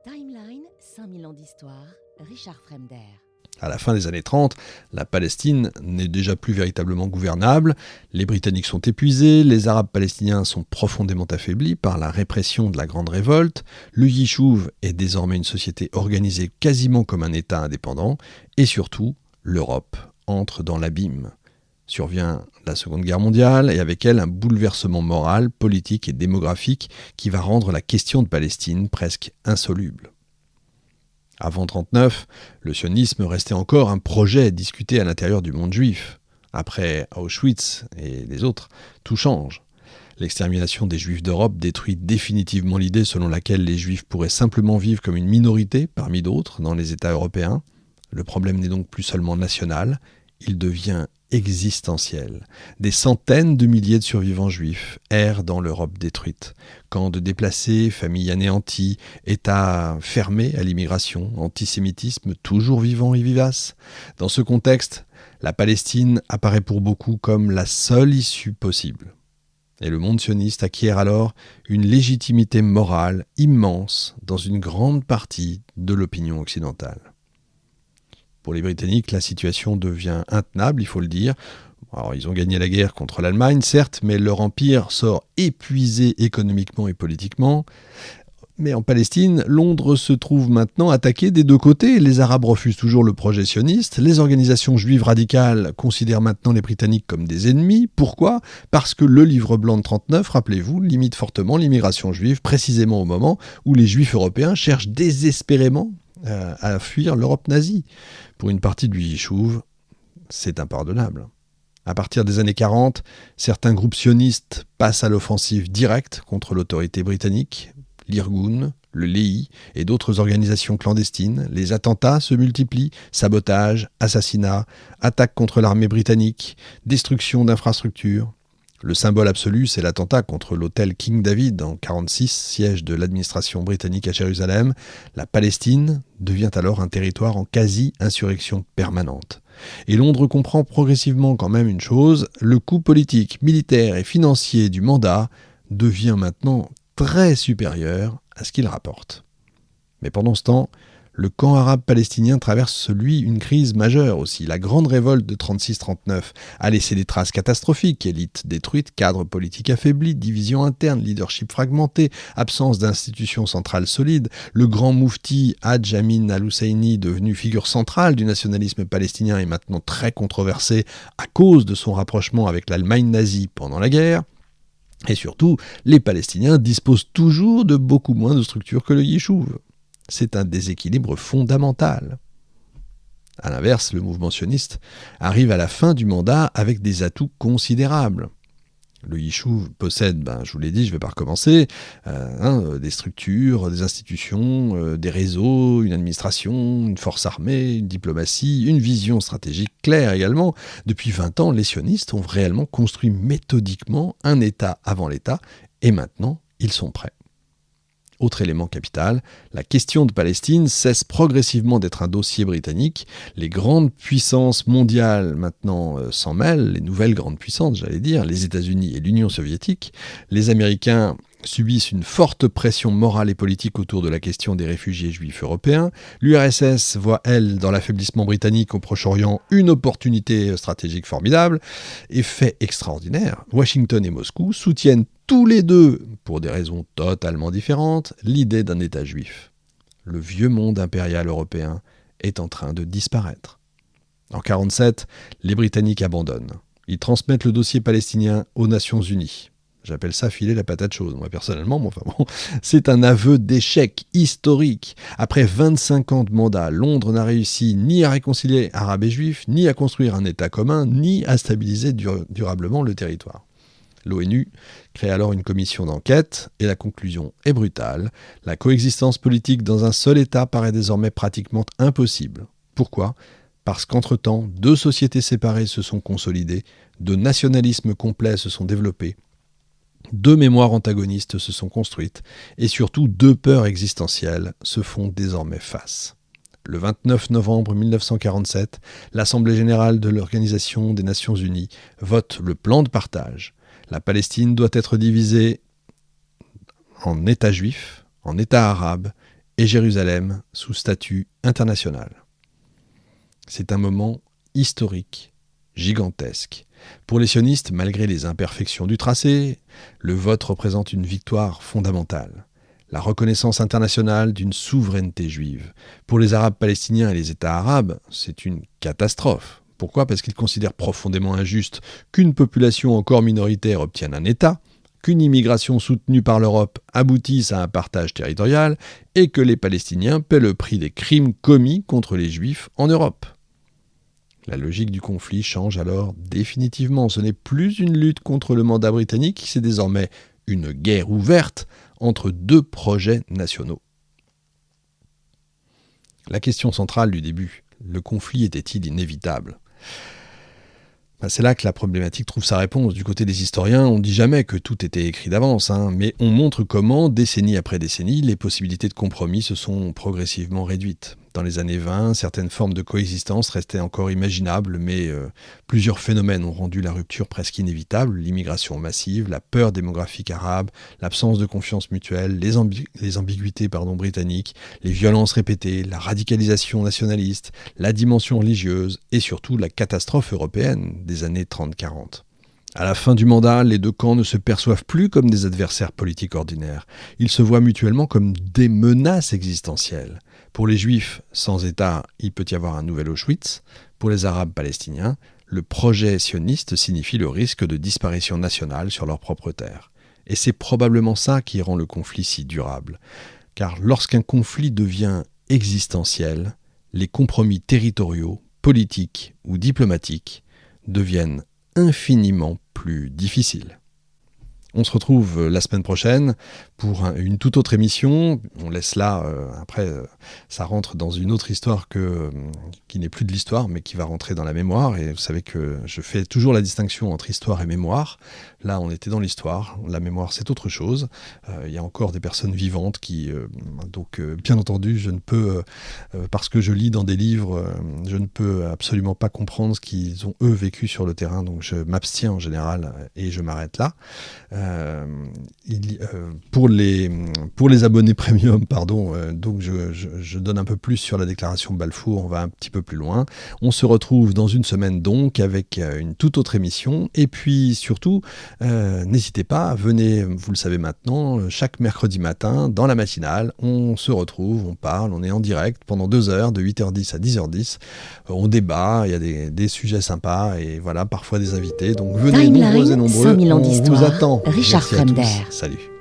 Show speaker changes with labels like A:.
A: Timeline, 5000 ans d'histoire, Richard Fremder.
B: À la fin des années 30, la Palestine n'est déjà plus véritablement gouvernable, les Britanniques sont épuisés, les Arabes palestiniens sont profondément affaiblis par la répression de la Grande Révolte, le Yishuv est désormais une société organisée quasiment comme un État indépendant, et surtout, l'Europe entre dans l'abîme. Survient la Seconde Guerre mondiale et avec elle un bouleversement moral, politique et démographique qui va rendre la question de Palestine presque insoluble. Avant 1939, le sionisme restait encore un projet discuté à l'intérieur du monde juif. Après Auschwitz et les autres, tout change. L'extermination des Juifs d'Europe détruit définitivement l'idée selon laquelle les Juifs pourraient simplement vivre comme une minorité parmi d'autres dans les États européens. Le problème n'est donc plus seulement national, il devient existentiel. Des centaines de milliers de survivants juifs errent dans l'Europe détruite. Camps de déplacés, familles anéanties, États fermés à l'immigration, antisémitisme toujours vivant et vivace. Dans ce contexte, la Palestine apparaît pour beaucoup comme la seule issue possible. Et le monde sioniste acquiert alors une légitimité morale immense dans une grande partie de l'opinion occidentale. Pour les Britanniques, la situation devient intenable, il faut le dire. Alors, ils ont gagné la guerre contre l'Allemagne, certes, mais leur empire sort épuisé économiquement et politiquement. Mais en Palestine, Londres se trouve maintenant attaqué des deux côtés. Les Arabes refusent toujours le projet sioniste. Les organisations juives radicales considèrent maintenant les Britanniques comme des ennemis. Pourquoi ? Parce que le livre blanc de 1939, rappelez-vous, limite fortement l'immigration juive, précisément au moment où les Juifs européens cherchent désespérément à fuir l'Europe nazie. Pour une partie du Yishuv, c'est impardonnable. À partir des années 40, certains groupes sionistes passent à l'offensive directe contre l'autorité britannique, l'Irgun, le Lehi et d'autres organisations clandestines. Les attentats se multiplient, sabotages, assassinats, attaques contre l'armée britannique, destruction d'infrastructures. Le symbole absolu, c'est l'attentat contre l'hôtel King David en 1946, siège de l'administration britannique à Jérusalem. La Palestine devient alors un territoire en quasi-insurrection permanente. Et Londres comprend progressivement quand même une chose, le coût politique, militaire et financier du mandat devient maintenant très supérieur à ce qu'il rapporte. Mais pendant ce temps, le camp arabe palestinien traverse, lui, une crise majeure aussi. La grande révolte de 1936-1939 a laissé des traces catastrophiques. Élite détruite, cadre politique affaibli, division interne, leadership fragmenté, absence d'institutions centrales solides. Le grand moufti Hadj Amin al-Husseini, devenu figure centrale du nationalisme palestinien, est maintenant très controversé à cause de son rapprochement avec l'Allemagne nazie pendant la guerre. Et surtout, les Palestiniens disposent toujours de beaucoup moins de structures que le Yishuv. C'est un déséquilibre fondamental. A l'inverse, le mouvement sioniste arrive à la fin du mandat avec des atouts considérables. Le Yishuv possède, je vous l'ai dit, je ne vais pas recommencer, des structures, des institutions, des réseaux, une administration, une force armée, une diplomatie, une vision stratégique claire également. Depuis 20 ans, les sionistes ont réellement construit méthodiquement un État avant l'État, et maintenant, ils sont prêts. Autre élément capital, la question de Palestine cesse progressivement d'être un dossier britannique. Les grandes puissances mondiales maintenant s'en mêlent, les nouvelles grandes puissances, j'allais dire, les États-Unis et l'Union soviétique. Les Américains subissent une forte pression morale et politique autour de la question des réfugiés juifs européens. L'URSS voit, elle, dans l'affaiblissement britannique au Proche-Orient, une opportunité stratégique formidable. Et fait extraordinaire, Washington et Moscou soutiennent tous les deux, pour des raisons totalement différentes, l'idée d'un État juif. Le vieux monde impérial européen est en train de disparaître. En 1947, les Britanniques abandonnent. Ils transmettent le dossier palestinien aux Nations Unies. J'appelle ça filer la patate chaude, moi personnellement, mais c'est un aveu d'échec historique. Après 25 ans de mandat, Londres n'a réussi ni à réconcilier Arabes et Juifs, ni à construire un État commun, ni à stabiliser durablement le territoire. L'ONU crée alors une commission d'enquête et la conclusion est brutale. La coexistence politique dans un seul État paraît désormais pratiquement impossible. Pourquoi ? Parce qu'entre-temps, deux sociétés séparées se sont consolidées, deux nationalismes complets se sont développés, deux mémoires antagonistes se sont construites et surtout deux peurs existentielles se font désormais face. Le 29 novembre 1947, l'Assemblée générale de l'Organisation des Nations Unies vote le plan de partage. La Palestine doit être divisée en États juifs, en États arabes et Jérusalem sous statut international. C'est un moment historique, gigantesque. Pour les sionistes, malgré les imperfections du tracé, le vote représente une victoire fondamentale. La reconnaissance internationale d'une souveraineté juive. Pour les Arabes palestiniens et les États arabes, c'est une catastrophe. Pourquoi ? Parce qu'ils considèrent profondément injuste qu'une population encore minoritaire obtienne un État, qu'une immigration soutenue par l'Europe aboutisse à un partage territorial et que les Palestiniens paient le prix des crimes commis contre les Juifs en Europe. La logique du conflit change alors définitivement. Ce n'est plus une lutte contre le mandat britannique, c'est désormais une guerre ouverte entre deux projets nationaux. La question centrale du début, le conflit était-il inévitable ? C'est là que la problématique trouve sa réponse. Du côté des historiens, on ne dit jamais que tout était écrit d'avance, mais on montre comment, décennie après décennie, les possibilités de compromis se sont progressivement réduites. Dans les années 20, certaines formes de coexistence restaient encore imaginables, mais plusieurs phénomènes ont rendu la rupture presque inévitable. L'immigration massive, la peur démographique arabe, l'absence de confiance mutuelle, les ambiguïtés britanniques, les violences répétées, la radicalisation nationaliste, la dimension religieuse et surtout la catastrophe européenne des années 30-40. À la fin du mandat, les deux camps ne se perçoivent plus comme des adversaires politiques ordinaires. Ils se voient mutuellement comme des menaces existentielles. Pour les Juifs, sans État, il peut y avoir un nouvel Auschwitz. Pour les Arabes palestiniens, le projet sioniste signifie le risque de disparition nationale sur leur propre terre. Et c'est probablement ça qui rend le conflit si durable. Car lorsqu'un conflit devient existentiel, les compromis territoriaux, politiques ou diplomatiques deviennent infiniment plus difficiles. On se retrouve la semaine prochaine pour une toute autre émission. On laisse là, après, ça rentre dans une autre histoire qui n'est plus de l'histoire, mais qui va rentrer dans la mémoire. Et vous savez que je fais toujours la distinction entre histoire et mémoire. Là, on était dans l'histoire. La mémoire, c'est autre chose. Il y a encore des personnes vivantes qui... donc, bien entendu, je ne peux, parce que je lis dans des livres, je ne peux absolument pas comprendre ce qu'ils ont, eux, vécu sur le terrain. Donc, je m'abstiens en général et je m'arrête là. Pour les abonnés premium, donc je donne un peu plus sur la déclaration Balfour, on va un petit peu plus loin. On se retrouve dans une semaine donc avec une toute autre émission. Et puis surtout, n'hésitez pas, venez, vous le savez maintenant, chaque mercredi matin, dans la matinale, on se retrouve, on parle, on est en direct pendant 2 heures, de 8h10 à 10h10. On débat, il y a des sujets sympas et voilà, parfois des invités. Donc venez nombreux et nombreux,
A: 5000 ans
B: on vous
A: d'histoire.
B: attend.
A: Richard
B: Merci à tous.
A: Fremder.
B: Salut.